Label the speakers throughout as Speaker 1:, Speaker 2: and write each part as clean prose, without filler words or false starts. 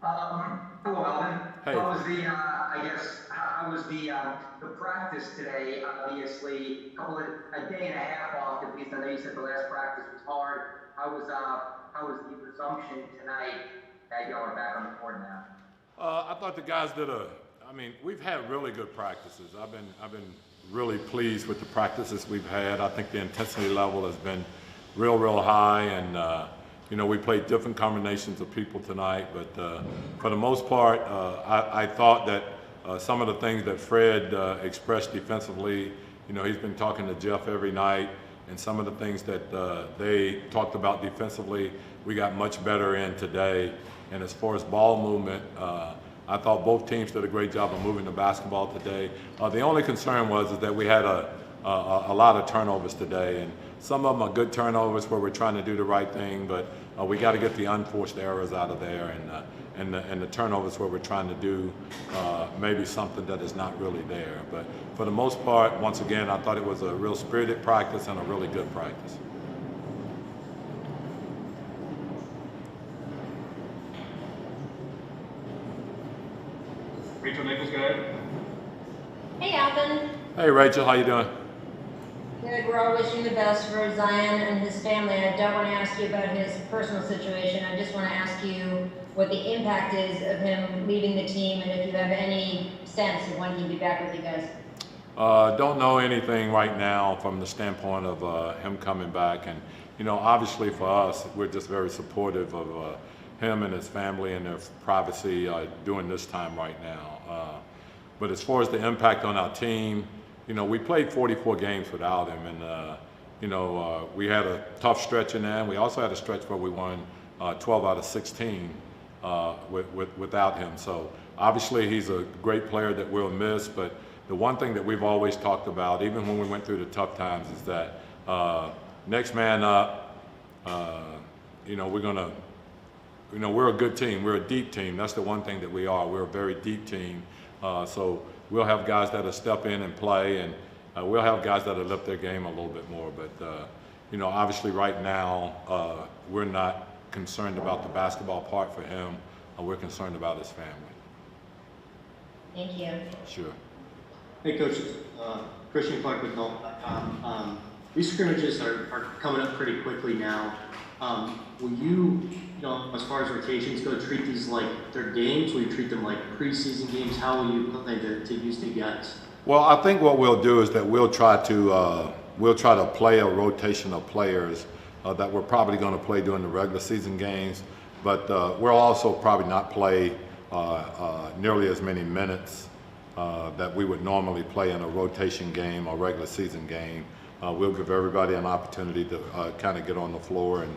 Speaker 1: Hello, Alvin.
Speaker 2: Hey,
Speaker 1: How was how was the practice today? Obviously, a day and a half off at least. I know you said the last practice was hard. How was the resumption tonight that y'all are back on the court now?
Speaker 2: I thought the guys did I mean, we've had really good practices. I've been really pleased with the practices we've had. I think the intensity level has been real high, and we played different combinations of people tonight. But for the most part, I thought that some of the things that Fred expressed defensively, he's been talking to Jeff every night, and some of the things that they talked about defensively, we got much better in today. And as far as ball movement, I thought both teams did a great job of moving the basketball today. The only concern is that we had a lot of turnovers today, and some of them are good turnovers where we're trying to do the right thing, but we got to get the unforced errors out of there, and the turnovers where we're trying to do maybe something that is not really there. But for the most part, once again, I thought it was a real spirited practice and a really good practice.
Speaker 3: Rachel Nichols, go ahead.
Speaker 4: Hey, Alvin.
Speaker 2: Hey, Rachel, how you doing?
Speaker 4: Good. We're all wishing the best for Zion and his family. I don't want to ask you about his personal situation. I just want to ask you what the impact is of him leaving the team, and if you have any sense of when he'll be back with you guys.
Speaker 2: Don't know anything right now from the standpoint of him coming back, and obviously for us, we're just very supportive of him and his family and their privacy during this time right now. But as far as the impact on our team, we played 44 games without him, and we had a tough stretch in there. And we also had a stretch where we won 12 out of 16 without him. So obviously he's a great player that we'll miss, but the one thing that we've always talked about, even when we went through the tough times, is that next man up. We're gonna. We're a good team. We're a deep team. That's the one thing that we are. We're a very deep team. So we'll have guys that'll step in and play, and we'll have guys that'll lift their game a little bit more. But obviously right now we're not concerned about the basketball part for him. We're concerned about his family.
Speaker 4: Thank you.
Speaker 2: Sure.
Speaker 5: Hey, Coach. Christian Clark with Golf. These scrimmages are coming up pretty quickly now. Will you, as far as rotations go, treat these like they're games? Will you treat them like preseason games? How will you plan to use the guys?
Speaker 2: Well, I think what we'll do is that we'll try to play a rotation of players that we're probably going to play during the regular season games, but we'll also probably not play nearly as many minutes that we would normally play in a rotation game or regular season game. We'll give everybody an opportunity to kind of get on the floor and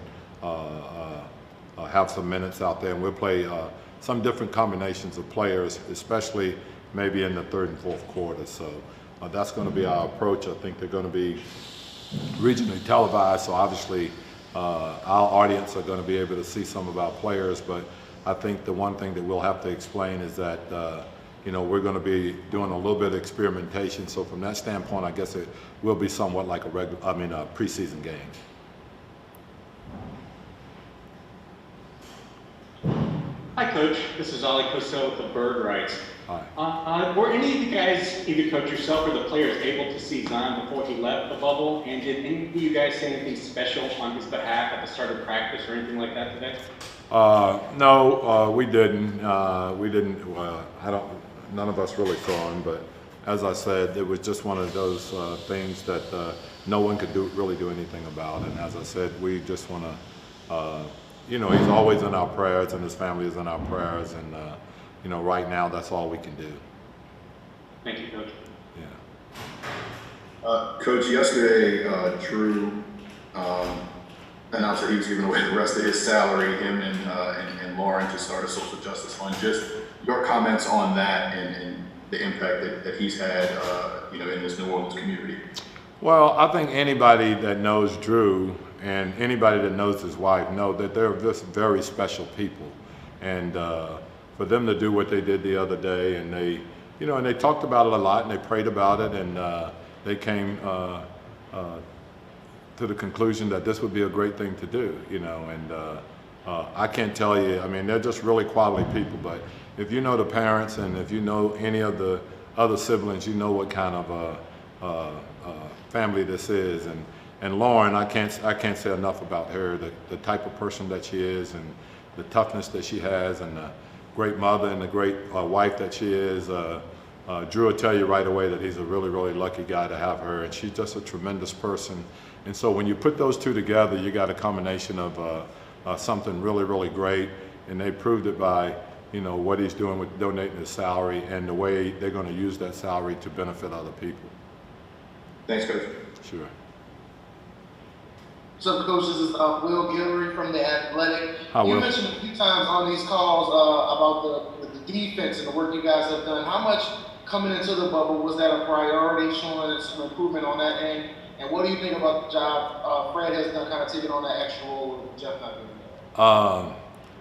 Speaker 2: have some minutes out there, and we'll play some different combinations of players, especially maybe in the third and fourth quarter. So that's going to be our approach. I think they're going to be regionally televised, so obviously our audience are going to be able to see some of our players, but I think the one thing that we'll have to explain is that we're going to be doing a little bit of experimentation. So from that standpoint, I guess it will be somewhat like a preseason game.
Speaker 3: Hi, Coach. This is Ollie Cosell with the Bird Rights.
Speaker 2: Hi.
Speaker 3: Were any of you guys, either Coach yourself or the players, able to see Zion before he left the bubble? And did any of you guys say anything special on his behalf at the start of practice or anything like that today?
Speaker 2: No, we didn't. We didn't. None of us really saw him, but as I said, it was just one of those things that no one could really do anything about. And as I said, we just want to, he's always in our prayers, and his family is in our prayers, and right now that's all we can do.
Speaker 3: Thank you, Coach.
Speaker 2: Yeah.
Speaker 6: Coach, yesterday, Drew announced that he was giving away the rest of his salary, him and Lauren, to start a social justice fund. Just your comments on that and the impact that he's had, in this New Orleans community.
Speaker 2: Well, I think anybody that knows Drew and anybody that knows his wife know that they're just very special people, and for them to do what they did the other day, and they talked about it a lot, and they prayed about it, and they came to the conclusion that this would be a great thing to do, and I can't tell you, I mean, they're just really quality people, but if you know the parents and if you know any of the other siblings, you know what kind of family this is. And Lauren, I can't say enough about her, the type of person that she is and the toughness that she has and the great mother and the great wife that she is. Drew will tell you right away that he's a really, really lucky guy to have her, and she's just a tremendous person. And so when you put those two together, you got a combination of something really, really great, and they proved it by, you know, what he's doing with donating his salary and the way they're going to use that salary to benefit other people.
Speaker 6: Thanks, Coach.
Speaker 2: Sure.
Speaker 7: What's up, Coach? This is Will Guillory from The Athletic.
Speaker 2: Hi,
Speaker 7: You
Speaker 2: Will.
Speaker 7: mentioned a few times on these calls about the defense and the work you guys have done. How much coming into the bubble was that a priority, showing some improvement on that end? And what do you think about the job Fred has done, kind of taking on that extra role with Jeff not doing that?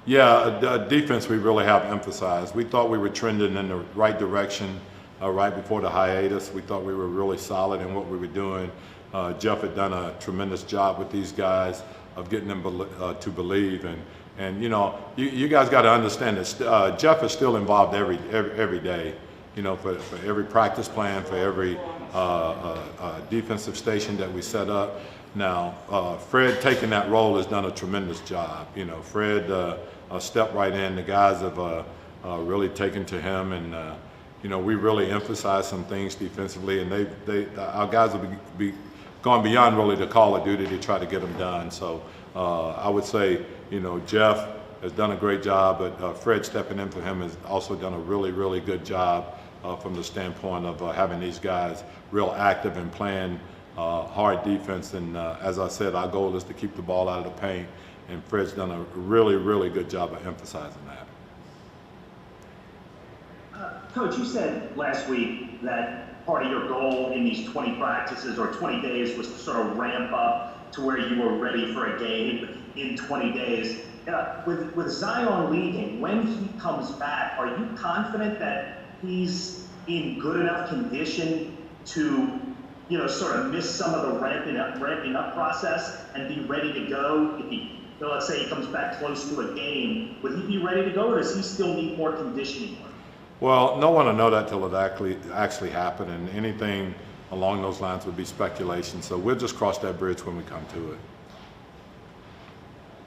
Speaker 2: Yeah, the defense we really have emphasized. We thought we were trending in the right direction right before the hiatus. We thought we were really solid in what we were doing. Jeff had done a tremendous job with these guys of getting them to believe. And you know, you guys got to understand this. Jeff is still involved every day. You know, for every practice plan, for every defensive station that we set up. Now, Fred taking that role has done a tremendous job. You know, Fred stepped right in. The guys have really taken to him, and you know, we really emphasized some things defensively, and our guys have gone beyond really the call of duty to try to get them done. So I would say, you know, Jeff has done a great job, but Fred stepping in for him has also done a really, really good job from the standpoint of having these guys real active and playing hard defense. And as I said, our goal is to keep the ball out of the paint, and Fred's done a really, really good job of emphasizing that.
Speaker 8: Coach, you said last week that part of your goal in these 20 practices or 20 days was to sort of ramp up to where you were ready for a game in 20 days. With Zion leaving, when he comes back, are you confident that he's in good enough condition to, you know, sort of miss some of the ramping up process and be ready to go? If he, let's say he comes back close to a game, would he be ready to go, or does he still need more conditioning work?
Speaker 2: Well, no one will know that till it actually happened, and anything along those lines would be speculation. So we'll just cross that bridge when we come to it.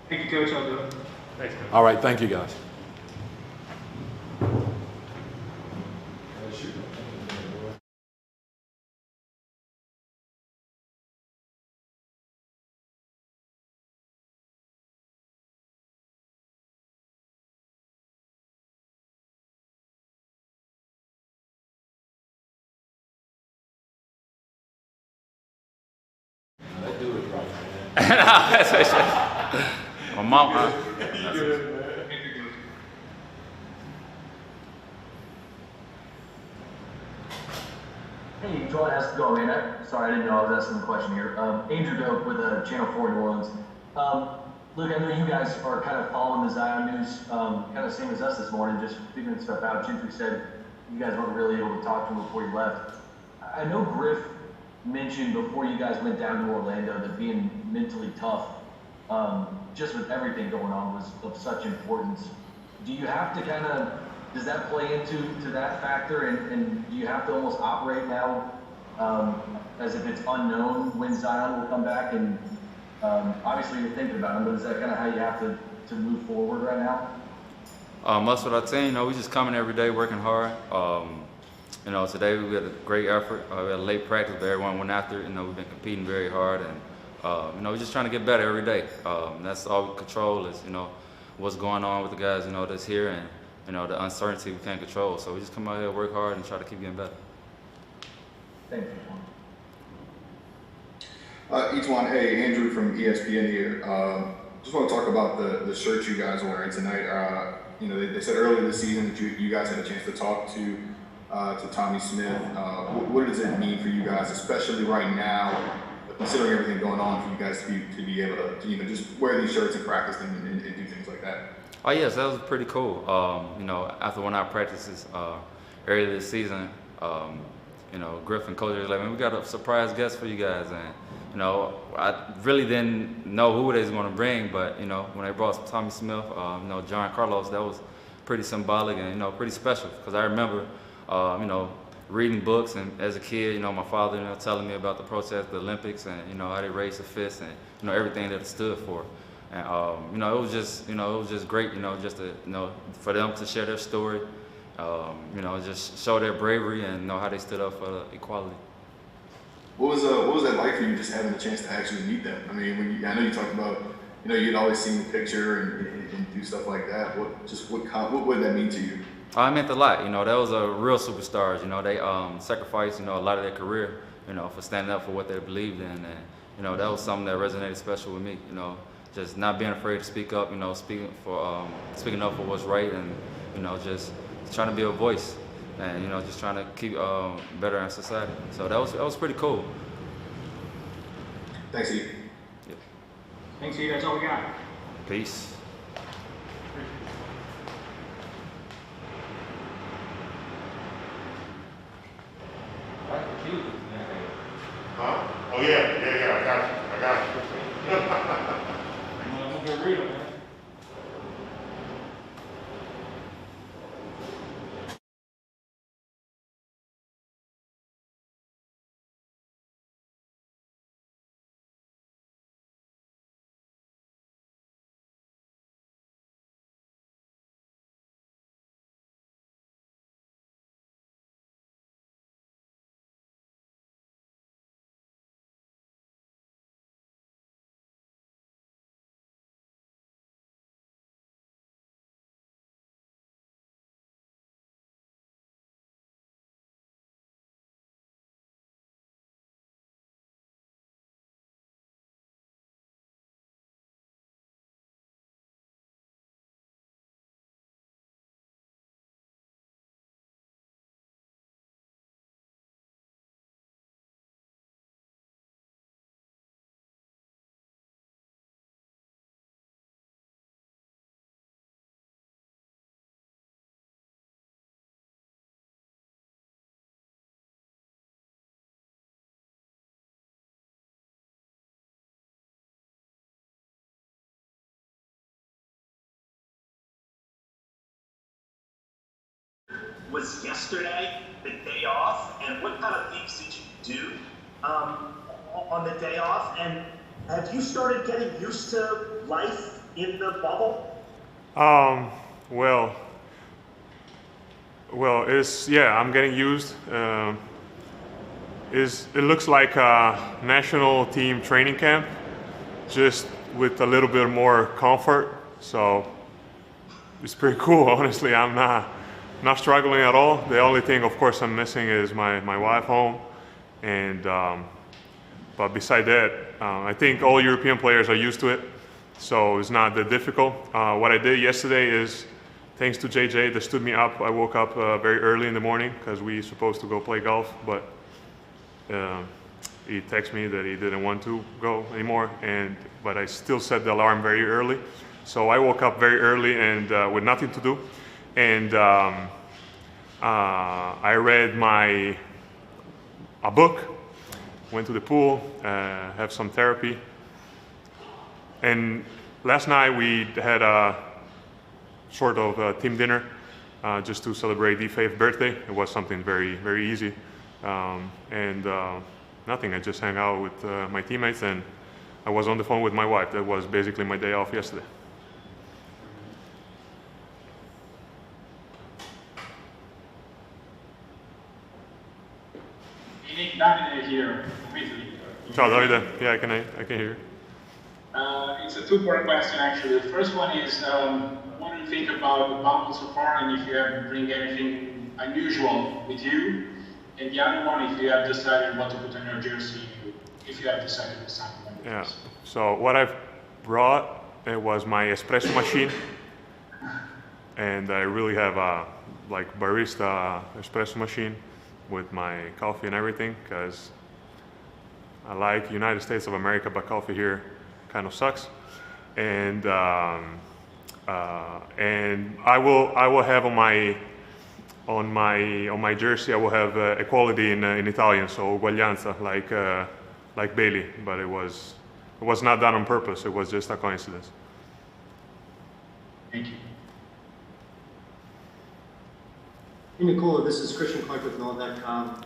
Speaker 3: Thank you, Coach. I'll do it. Thanks, Coach.
Speaker 2: All right, thank you guys.
Speaker 9: My mom.
Speaker 10: Hey, Joel, how's it going, man? Sorry, I didn't know I was asking the question here. Andrew Doak with Channel 4 New Orleans. Look, I know you guys are kind of following the Zion news, kind of same as us this morning, just figuring stuff out. Gentry said you guys weren't really able to talk to him before you left. I know Griff mentioned before you guys went down to Orlando that being mentally tough, just with everything going on, was of such importance. Do you have to kind of, does that play into that factor, and do you have to almost operate now as if it's unknown when Zion will come back? And obviously you're thinking about him, but is that kind of how you have to move forward right now?
Speaker 9: Most of our team, you know, we just coming every day, working hard. You know, today we had a great effort. We had a late practice, but everyone went after it. You know, we've been competing very hard, and you know, we're just trying to get better every day. That's all we control is, you know, what's going on with the guys, you know, that's here, and you know, the uncertainty we can't control. So we just come out here, work hard, and try to keep getting better.
Speaker 10: Thank you.
Speaker 6: Etwan, hey, Andrew from ESPN here. Just want to talk about the shirt you guys are wearing tonight. You know, they said earlier this season that you guys had a chance to talk to Tommy Smith. What does it mean for you guys, especially right now, considering everything going on, for you guys to be able to you know, just wear these shirts and practice them and do things like that?
Speaker 9: Oh yes, that was pretty cool. You know, after one of our practices earlier this season, you Griffin coach was like, man, we got a surprise guest for you guys. And, I really didn't know who they was going to bring, but, when they brought Tommy Smith, John Carlos, that was pretty symbolic and, pretty special. Because I remember, reading books, and as a kid, my father, telling me about the protest, the Olympics, and, how they raised the fist and, everything that it stood for. And, it was just great, just to, for them to share their story, just show their bravery and how they stood up for the equality.
Speaker 6: What was that like for you, just having the chance to actually meet them? I mean, I know you talked about, you'd always seen the picture and do stuff like that. What would that mean to you?
Speaker 9: It meant a lot. That was a real superstars. They sacrificed, a lot of their career, for standing up for what they believed in, and that was something that resonated special with me. Just not being afraid to speak up. Speaking up for what's right, and just trying to be a voice, and just trying to keep better in society. So that was pretty cool.
Speaker 6: Thanks, E.
Speaker 9: Yeah.
Speaker 3: Thanks, E. That's all we got.
Speaker 9: Peace.
Speaker 11: Huh? Oh yeah, I got you. I'm gonna read them, man.
Speaker 8: Was yesterday the day off, and what kind of things did you do on the day off? And have you started getting used to life in the bubble?
Speaker 12: Well, I'm getting used. It looks like a national team training camp, just with a little bit more comfort. So it's pretty cool, honestly. I'm not struggling at all. The only thing, of course, I'm missing is my wife home, and but beside that, I think all European players are used to it, so it's not that difficult. What I did yesterday is, thanks to JJ, that stood me up. I woke up very early in the morning because we were supposed to go play golf, but he texted me that he didn't want to go anymore, but I still set the alarm very early. So I woke up very early and with nothing to do. And I read a book, went to the pool, have some therapy. And last night we had a sort of team dinner just to celebrate Defe's birthday. It was something very, very easy. Nothing, I just hung out with my teammates, and I was on the phone with my wife. That was basically my day off yesterday.
Speaker 13: Nick Davide here from Italy.
Speaker 12: Ciao Davide, yeah, I can hear you.
Speaker 13: It's a two-part question actually. The first one is, what do you think about the bubble so far, and if you have bring anything unusual with you? And the other one, if you have decided what to put on your jersey, if you have decided something like
Speaker 12: Yeah.
Speaker 13: this.
Speaker 12: So what I've brought, it was my espresso machine, and I really have a barista espresso machine with my coffee and everything, because I like United States of America, but coffee here kind of sucks. And I will have on my on my jersey I will have equality in Italian, so uguaglianza, like Bailey, but it was not done on purpose. It was just a coincidence.
Speaker 13: Thank you.
Speaker 5: Hey Nicola, this is Christian Clark with NOLA.com.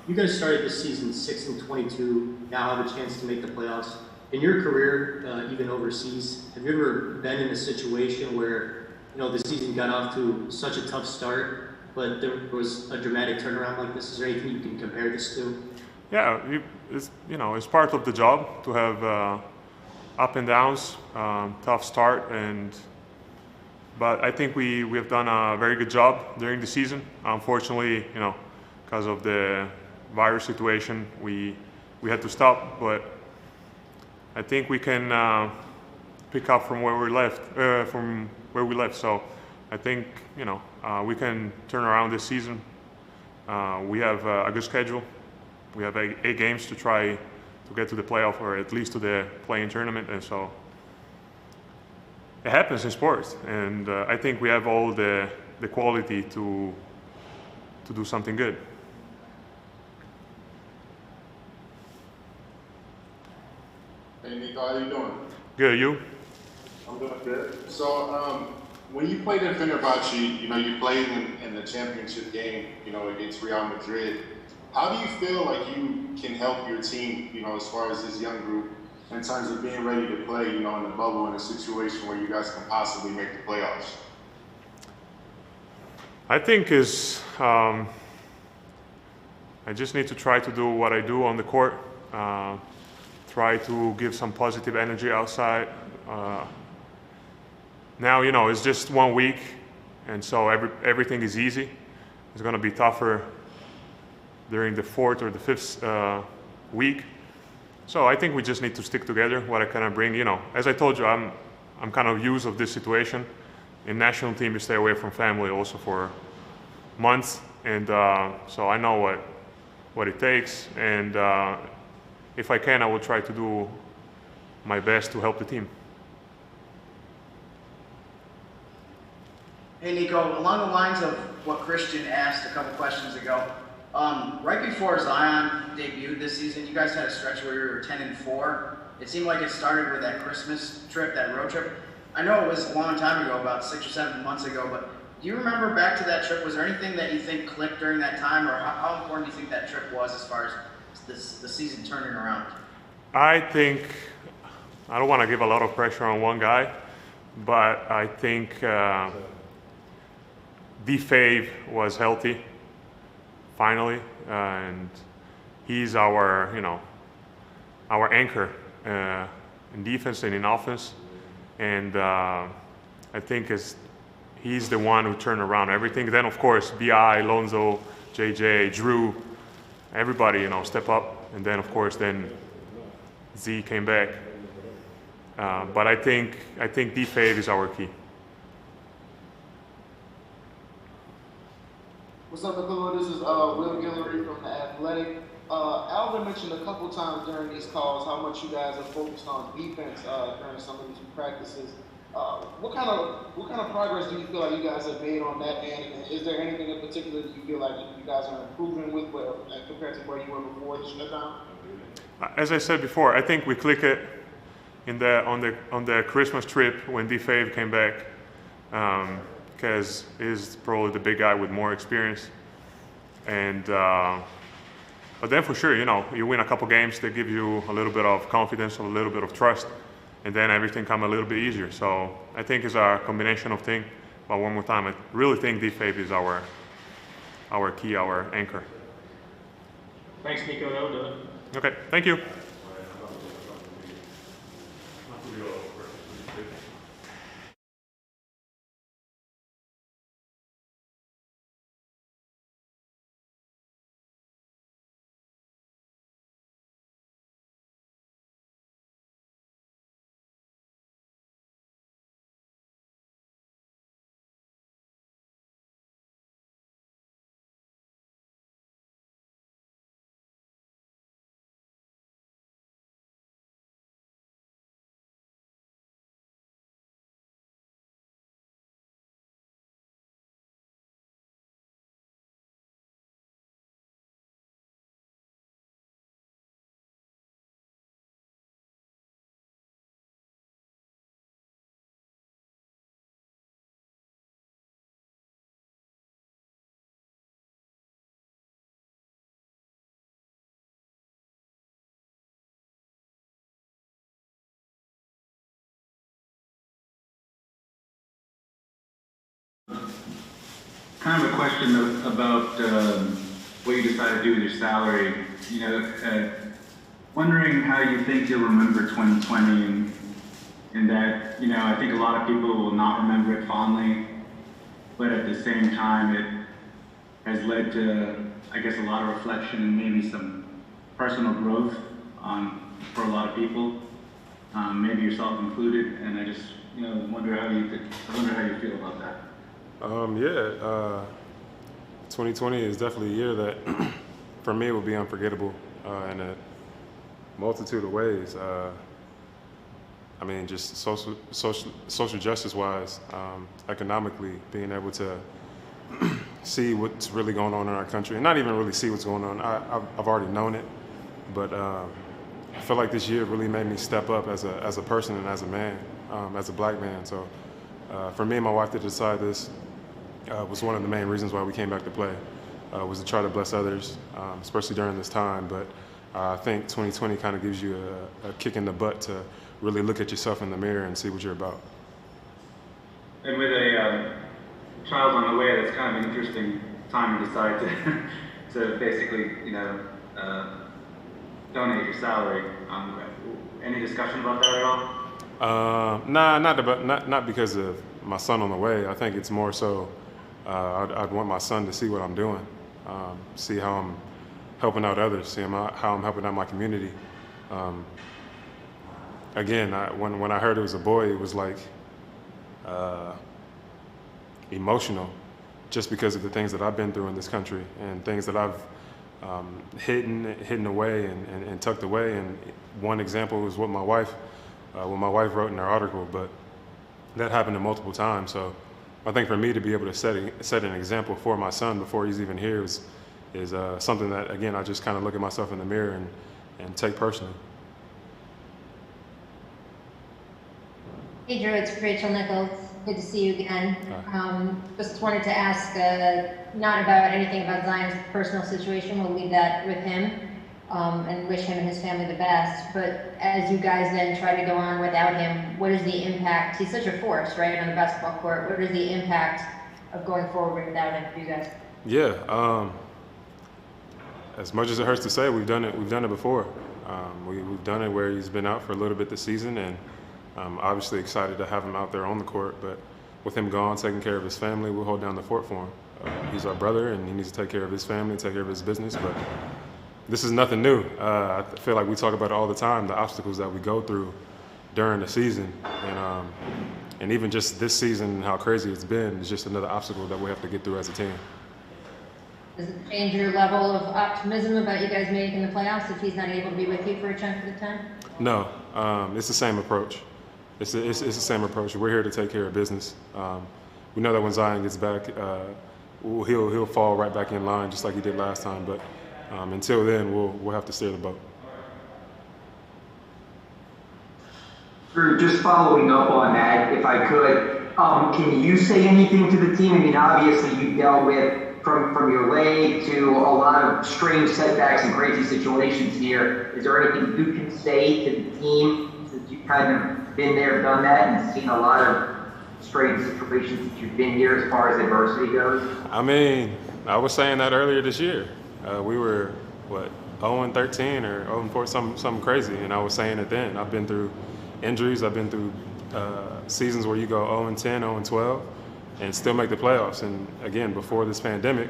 Speaker 5: You guys started this season 6-22, now have a chance to make the playoffs. In your career, even overseas, have you ever been in a situation where the season got off to such a tough start, but there was a dramatic turnaround like this? Is there anything you can compare this to?
Speaker 12: Yeah, it's part of the job to have up and downs, tough start, but I think we have done a very good job during the season. Unfortunately, because of the virus situation, we had to stop, but I think we can pick up from where we left. So I think we can turn around this season. We have a good schedule. We have 8 games to try to get to the playoff, or at least to the play-in tournament, and so it happens in sports. And I think we have all the quality to do something good.
Speaker 14: Hey Nico, how you doing?
Speaker 12: Good, you?
Speaker 14: I'm doing good. So when you played in Fenerbahce, you played in the championship game, against Real Madrid. How do you feel like you can help your team, as far as this young group, in terms of being ready to play, in the bubble, in a situation where you guys can possibly make the playoffs?
Speaker 12: I think I just need to try to do what I do on the court. Try to give some positive energy outside. Now, it's just 1 week, and so everything is easy. It's going to be tougher during the 4th or the 5th week. So I think we just need to stick together. What I kind of bring, as I told you, I'm kind of used of this situation. In national team, you stay away from family also for months, and so I know what it takes. And if I can, I will try to do my best to help the team.
Speaker 15: Hey Nico, along the lines of what Christian asked a couple questions ago, right before Zion debuted this season, you guys had a stretch where you were 10-4. It seemed like it started with that Christmas trip, that road trip. I know it was a long time ago, about 6 or 7 months ago, but do you remember back to that trip? Was there anything that you think clicked during that time, or how important do you think that trip was as far as the season turning around?
Speaker 12: I think, I don't want to give a lot of pressure on one guy, but I think D-Fave was healthy, finally, and he's our anchor in defense and in offense, and I think he's the one who turned around everything. Then of course B.I., Lonzo, JJ, Drew, everybody step up, and then of course Z came back. But I think D-Fave is our key.
Speaker 7: What's up, Nicola? This is Will Guillory from The Athletic. Alvin mentioned a couple times during these calls how much you guys are focused on defense during some of these practices. What kind of progress do you feel like you guys have made on that end? And is there anything in particular that you feel like you guys are improving with compared to where you were before the shutdown?
Speaker 12: As I said before, I think we click it on the Christmas trip when D-Fave came back, because he's probably the big guy with more experience. And but then for sure, you win a couple games, they give you a little bit of confidence, a little bit of trust, and then everything comes a little bit easier. So I think it's a combination of things. But one more time, I really think D-Fave is our key, our anchor.
Speaker 3: Thanks, Nico. That was it.
Speaker 12: Okay, thank you.
Speaker 16: Kind of a question about what you decided to do with your salary. You know, wondering how you think you'll remember 2020, and in that, you know, I think a lot of people will not remember it fondly, but at the same time, it has led to, I guess, a lot of reflection and maybe some personal growth for a lot of people, maybe yourself included. And I just, you know, wonder how you feel about that.
Speaker 12: 2020 is definitely a year that, for me, will be unforgettable in a multitude of ways. I mean, just social justice-wise, economically, being able to see what's really going on in our country, and not even really see what's going on. I've already known it, but I feel like this year really made me step up as a person and as a man, as a black man. So for me and my wife to decide this was one of the main reasons why we came back to play, was to try to bless others, especially during this time. But I think 2020 kind of gives you a kick in the butt to really look at yourself in the mirror and see what you're about.
Speaker 16: And with a child on the way, that's kind of an interesting time to decide to basically, you know, donate your salary. Any discussion about that at all?
Speaker 12: Nah, not because of my son on the way. I think it's more so I'd want my son to see what I'm doing, see how I'm helping out others, see how I'm helping out my community. Again, when I heard it was a boy, it was like emotional, just because of the things that I've been through in this country and things that I've hidden away and tucked away. And one example was what my wife wrote in her article, but that happened multiple times. So I think for me to be able to set an example for my son before he's even here is something that, again, I just kind of look at myself in the mirror and take personally.
Speaker 4: Hey Drew, it's Rachel Nichols. Good to see you again. Just wanted to ask, not about anything about Zion's personal situation, we'll leave that with him, and wish him and his family the best. But as you guys then try to go on without him, what is the impact? He's such a force, right, on the basketball court. What is the impact of going forward without him for you guys?
Speaker 12: Yeah, as much as it hurts to say, we've done it before. We've done it where he's been out for a little bit this season, and I'm obviously excited to have him out there on the court, but with him gone, taking care of his family, we'll hold down the fort for him. He's our brother, and he needs to take care of his family, take care of his business, but this is nothing new. I feel like we talk about it all the time, the obstacles that we go through during the season, and even just this season, how crazy it's been, is just another obstacle that we have to get through as a team.
Speaker 4: Does it change your level of optimism about you guys making the playoffs if he's not able to be with you for a chunk of the time?
Speaker 12: No, it's the same approach. It's the same approach. We're here to take care of business. We know that when Zion gets back, he'll fall right back in line just like he did last time. But until then, we'll have to steer the boat.
Speaker 1: Drew, just following up on that, if I could, can you say anything to the team? I mean, obviously you dealt with from your leg to a lot of strange setbacks and crazy situations here. Is there anything you can say to the team since you've kind of been there, done that, and seen a lot of strange situations since you've been here as far as adversity goes?
Speaker 12: I mean, I was saying that earlier this year. We were, 0-13 or 0-4, something crazy, and I was saying it then. I've been through injuries. I've been through seasons where you go 0-10, 0-12, and still make the playoffs. And again, before this pandemic,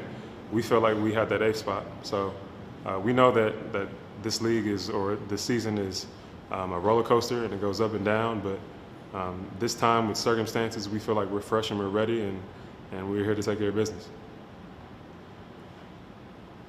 Speaker 12: we felt like we had that 8th spot. So we know that this league this season is a roller coaster, and it goes up and down. But this time, with circumstances, we feel like we're fresh and we're ready, and we're here to take care of business.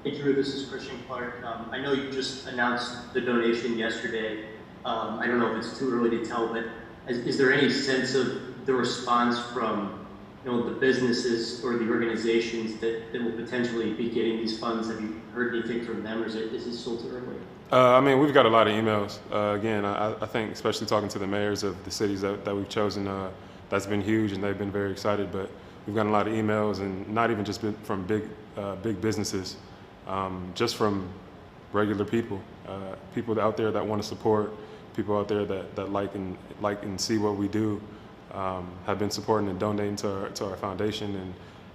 Speaker 5: Hey Drew, this is Christian Clark. I know you just announced the donation yesterday. I don't know if it's too early to tell, but is there any sense of the response from the businesses or the organizations that will potentially be getting these funds? Have you heard anything from them, or is it still too early?
Speaker 12: I mean, we've got a lot of emails. Again, I think especially talking to the mayors of the cities that we've chosen, that's been huge, and they've been very excited. But we've gotten a lot of emails, and not even just from big businesses, just from regular people, people out there that want to support, people out there that like and see what we do.
Speaker 17: have been supporting and donating to our foundation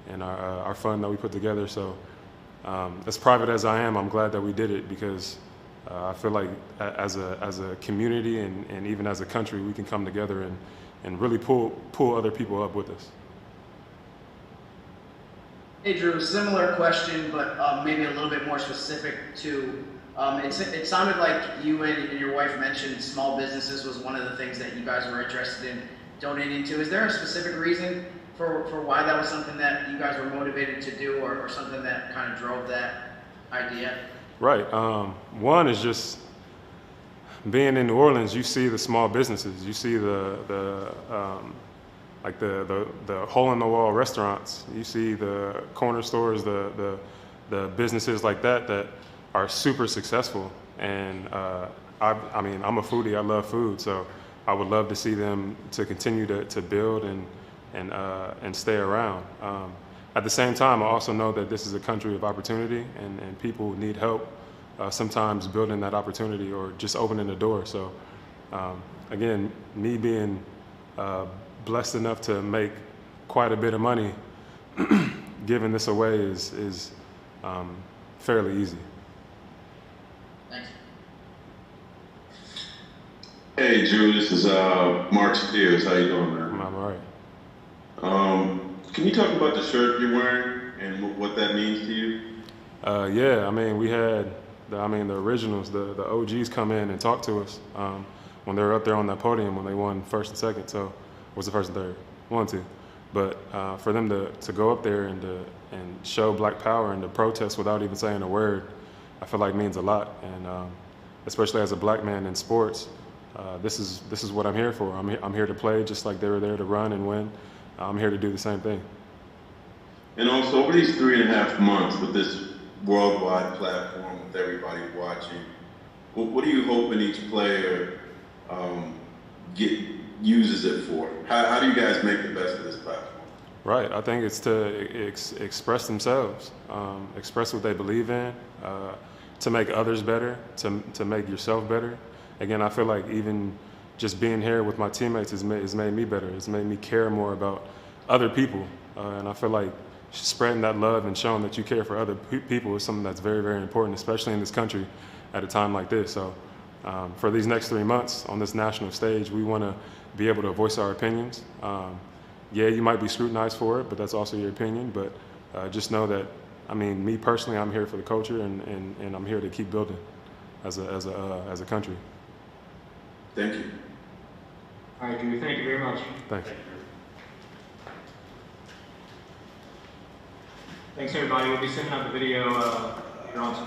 Speaker 17: and our fund that we put together. So as private as I am, I'm glad that we did it because I feel like as a community and even as a country, we can come together and really pull other people up with us.
Speaker 15: Hey Drew, similar question, but maybe a little bit more specific to, it sounded like you and your wife mentioned small businesses was one of the things that you guys were interested in donating to. Is there a specific reason for why that was something that you guys were motivated to do or something that kind of drove that idea?
Speaker 17: Right. One is just being in New Orleans, you see the small businesses, you see the hole-in-the-wall restaurants, you see the corner stores, the businesses like that are super successful. And I mean, I'm a foodie, I love food, so I would love to see them to continue to build and stay around. At the same time, I also know that this is a country of opportunity and people need help sometimes building that opportunity or just opening the door. So again, me being blessed enough to make quite a bit of money, giving this away is fairly easy.
Speaker 15: Thanks.
Speaker 18: Hey Drew, this is Mark Spears. How you doing, man?
Speaker 17: I'm all right.
Speaker 18: Can you talk about the shirt you're wearing and what that means to you?
Speaker 17: Yeah, I mean, we had the originals, the OGs come in and talk to us when they were up there on that podium when they won first and second. So it was the first and third, 1, 2. But for them to go up there and show Black Power and to protest without even saying a word, I feel like means a lot. And especially as a Black man in sports, this is what I'm here for. I'm here to play just like they were there to run and win. I'm here to do the same thing.
Speaker 18: And also, over these 3.5 months with this worldwide platform with everybody watching, what do you hope each player uses it for? How do you guys make the best of this platform?
Speaker 17: Right. I think it's to express themselves, express what they believe in, to make others better, to make yourself better. Again, I feel like even just being here with my teammates has made me better. It's made me care more about other people. And I feel like spreading that love and showing that you care for other people is something that's very, very important, especially in this country at a time like this. So for these next 3 months on this national stage, we want to be able to voice our opinions. Yeah, you might be scrutinized for it, but that's also your opinion. But just know that, I mean, me personally, I'm here for the culture and I'm here to keep building as a country.
Speaker 18: Thank you.
Speaker 5: All right, Drew, thank you very much.
Speaker 17: Thanks.
Speaker 5: Thanks, everybody. We'll be sending out the video later on.